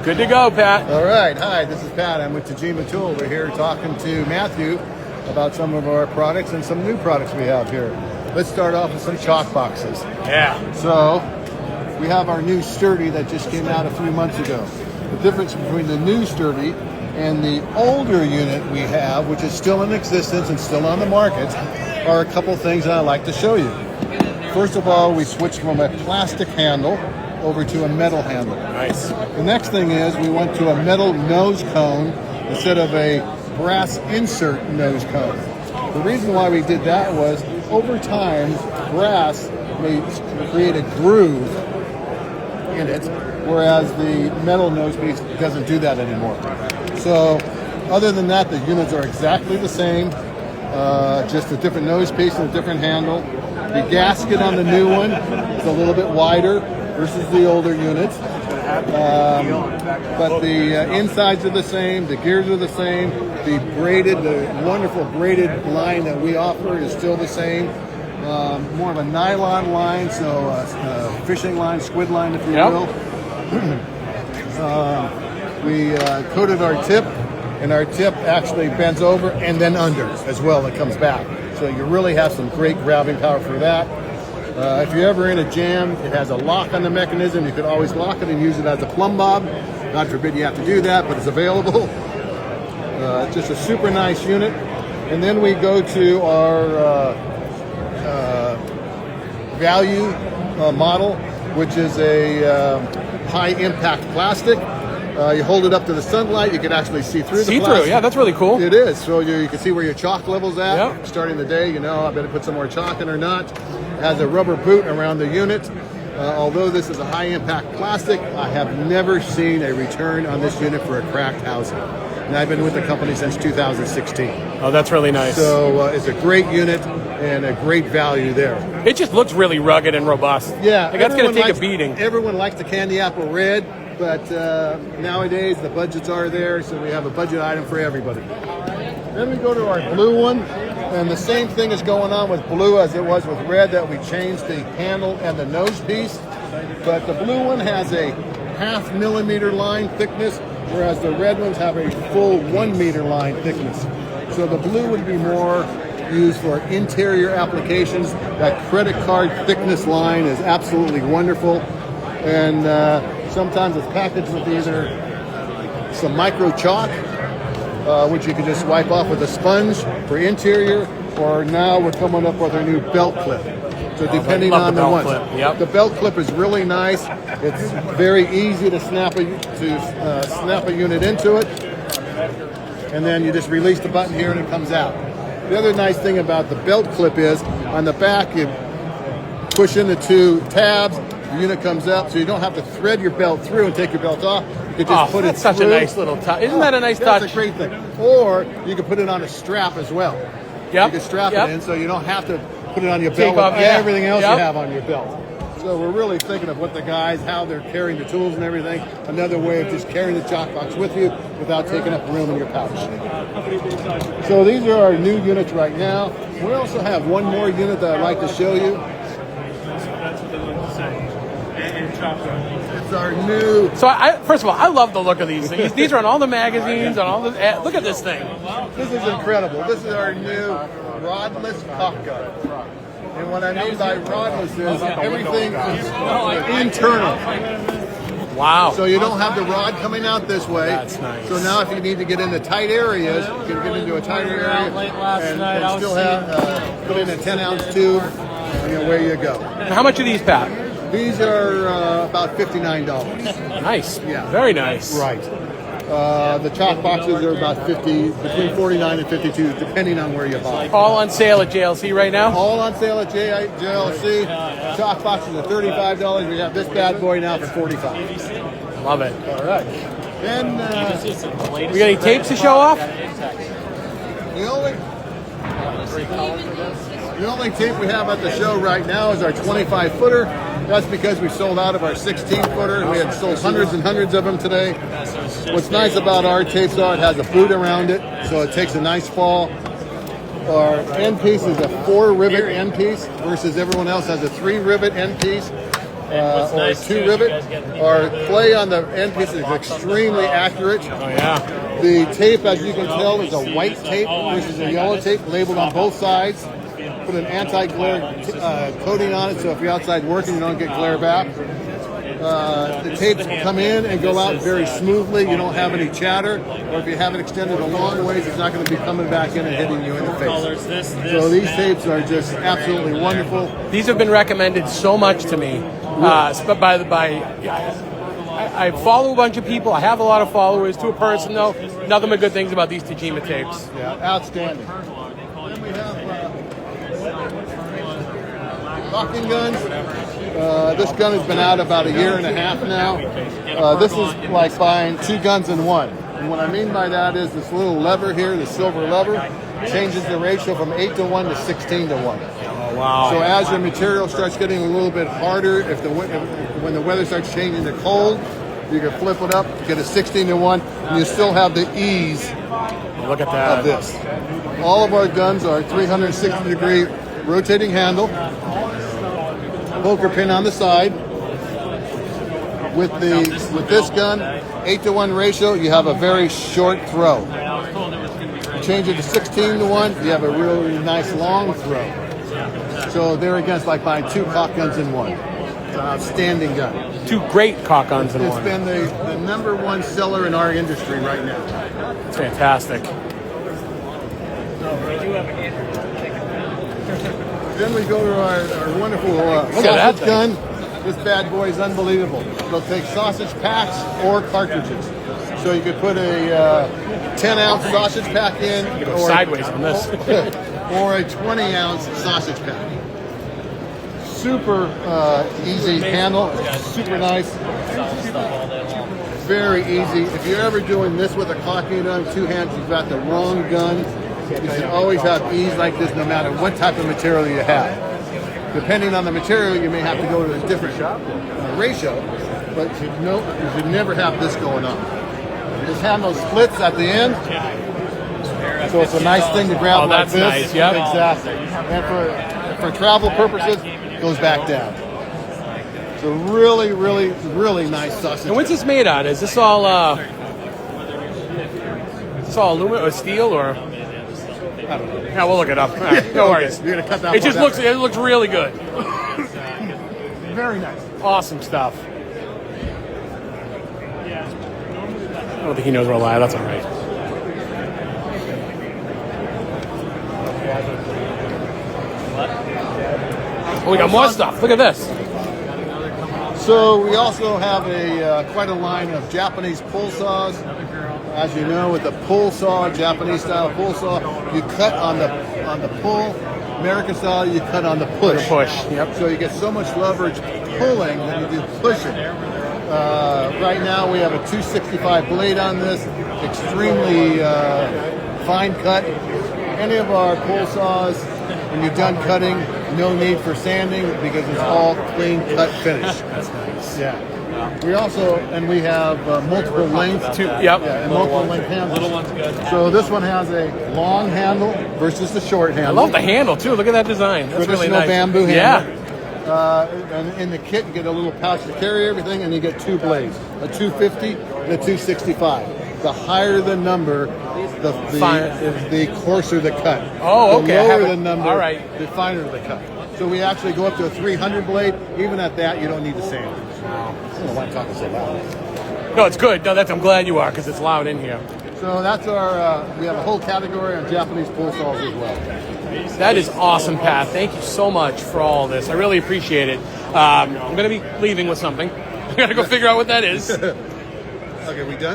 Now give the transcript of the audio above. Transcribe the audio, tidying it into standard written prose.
Good to go, Pat. All right. Hi, this is Pat. I'm with Tajima Tool. We're here talking to Matthew about some of our products and some new products we have here. Let's start off with some chalk boxes. Yeah. So we have our new Sturdy that just came out a few months ago. The difference between the new Sturdy and the older unit we have, which is still in existence and still on the market, are a couple things that I'd like to show you. First of all, we switched from a plastic handle over to a metal handle. Nice. The next thing is we went to a metal nose cone instead of a brass insert nose cone. The reason why we did that was over time, brass may create a groove in it, whereas the metal nose piece doesn't do that anymore. So other than that, the units are exactly the same, just a different nose piece and a different handle. The gasket on the new one is a little bit wider versus the older units. But the insides are the same, the gears are the same, the wonderful braided line that we offer is still the same. More of a nylon line, so fishing line, squid line, if you will. We coated our tip, and our tip actually bends over and then under as well. It comes back. So you really have some great grabbing power for that. If you're ever in a jam, it has a lock on the mechanism. You could always lock it and use it as a plumb bob. God forbid you have to do that, but it's available. Just a super nice unit. And then we go to our value model, which is a high impact plastic. You hold it up to the sunlight, you can actually see through the plastic. Yeah, that's really cool. It is. So you can see where your chalk level's at. Yep. Starting the day, I better put some more chalk in or not. It has a rubber boot around the unit. Although this is a high impact plastic, I have never seen a return on this unit for a cracked housing. And I've been with the company since 2016. Oh, that's really nice. So it's a great unit and a great value there. It just looks really rugged and robust. Yeah. Like that's going to take a beating. Everyone likes the candy apple red, but nowadays the budgets are there, so we have a budget item for everybody. Then we go to our blue one, and the same thing is going on with blue as it was with red, that we changed the handle and the nose piece. But the blue one has a 0.5 millimeter line thickness, whereas the red ones have a full 1 meter line thickness. So the blue would be more used for interior applications. That credit card thickness line is absolutely wonderful. And sometimes it's packaged with either some micro chalk, which you can just wipe off with a sponge for interior, or now we're coming up with our new belt clip. So depending on the one, the belt clip is really nice. It's very easy to snap a unit into it, and then you just release the button here and it comes out. The other nice thing about the belt clip is on the back you push in the two tabs, the unit comes up, so you don't have to thread your belt through and take your belt off. You could just put it through. That's such a nice little touch. Isn't that a nice touch? That's a great thing. Or you can put it on a strap as well. Yep. You can strap it in, so you don't have to put it on your belt with everything else you have on your belt. So we're really thinking of what the guys, how they're carrying the tools and everything. Another way of just carrying the chalk box with you without taking up room in your pouch. So these are our new units right now. We also have one more unit that I'd like to show you. It's our new... So first of all, I love the look of these things. These are on all the magazines, on all the... Look at this thing. This is incredible. This is our new rodless caulk gun. And what I mean by rodless is everything is internal. Wow. So you don't have the rod coming out this way. That's nice. So now if you need to get into tight areas, you can get into a tighter area and still have put in a 10-ounce tube, and away you go. How much are these, Pat? These are about $59. Nice. Yeah. Very nice. Right. The chalk boxes are about between $49 and $52, depending on where you buy. All on sale at JLC right now? All on sale at JLC. Chalk boxes are $35. We have this bad boy now for $45. Love it. All right. Then we got any tapes to show off? The only tape we have at the show right now is our 25-footer. That's because we sold out of our 16-footer. We had sold hundreds and hundreds of them today. What's nice about our tapes are it has a boot around it, so it takes a nice fall. Our end piece is a 4-rivet end piece versus everyone else has a 3-rivet end piece. or 2 rivet. Our play on the end piece is extremely accurate. Oh yeah. The tape, as you can tell, is a white tape versus a yellow tape, labeled on both sides. Put an anti-glare coating on it, so if you're outside working, you don't get glare back. The tapes come in and go out very smoothly. You don't have any chatter, or if you have it extended a long ways, it's not going to be coming back in and hitting you in the face. So these tapes are just absolutely wonderful. These have been recommended so much to me. I follow a bunch of people. I have a lot of followers. To a person, though, nothing but good things about these Tajima tapes. Yeah, outstanding. Then we have locking guns. This gun has been out about 1.5 years now. This is like buying 2 guns in one. And what I mean by that is this little lever here, the silver lever, changes the ratio from 8-to-1 to 16-to-1. Oh, wow. So as your material starts getting a little bit harder, when the weather starts changing to cold, you can flip it up, get a 16-to-1, and you still have the ease Look at that. of this. All of our guns are 360-degree rotating handle, poker pin on the side. With this gun, 8-to-1 ratio, you have a very short throw. Change it to 16-to-1, you have a really nice long throw. So there again, it's like buying 2 caulk guns in one. It's an outstanding gun. 2 great caulk guns in It's one. been the #1 seller in our industry right now. It's fantastic. Then we go to our wonderful Look at that sausage gun. This bad boy is unbelievable. It'll take sausage packs or cartridges. So you could put a 10-ounce sausage pack in, Go sideways on this. or a 20-ounce sausage pack. Super easy handle, super nice, very easy. If you're ever doing this with a caulking gun, 2 hands, you've got the wrong gun. You should always have ease like this no matter what type of material you have. Depending on the material, you may have to go to a different ratio, but you should never have this going on. This handle splits at the end, so it's a nice thing to grab like that's this. nice, yep. Exactly. And for travel purposes, it goes back down. So really, really, really nice sausage. And what's this made out of? Is this all aluminum or steel or? I don't know. Yeah, we'll look it up. All right, no worries. You're gonna cut that. It just part looks. out. It looks really good. Very nice. Awesome stuff. I don't think he knows we're live. That's all right. Oh, we got more stuff. Look at this. So we also have quite a line of Japanese pull saws. As you know, with the pull saw, Japanese style pull saw, you cut on the pull. American style, you cut on the push. The push. Yep. So you get so much leverage pulling than you do pushing. Right now we have a 265 blade on this, extremely fine cut. Any of our pull saws, when you're done cutting, no need for sanding because it's all clean cut finish. That's nice. Yeah. We have multiple lengths too. Yep. Yeah, and multiple length handles. Little one's good. So this one has a long handle versus the short handle. I love the handle too. Look at that design. That's really Traditional nice. bamboo Yeah. handle. And in the kit, you get a little pouch to carry everything, and you get 2 blades, a 250 and a 265. The higher the number, the coarser the cut. Oh, okay. The lower the number, all right. the finer the cut. So we actually go up to a 300 blade. Even at that, you don't need the sand. I don't know why I'm talking so loud. No, it's good. No, I'm glad you are because it's loud in here. So that's our. We have a whole category on Japanese pull saws as well. That is awesome, Pat. Thank you so much for all this. I really appreciate it. I'm going to be leaving with something. I got to go figure out what that is. Okay, we done?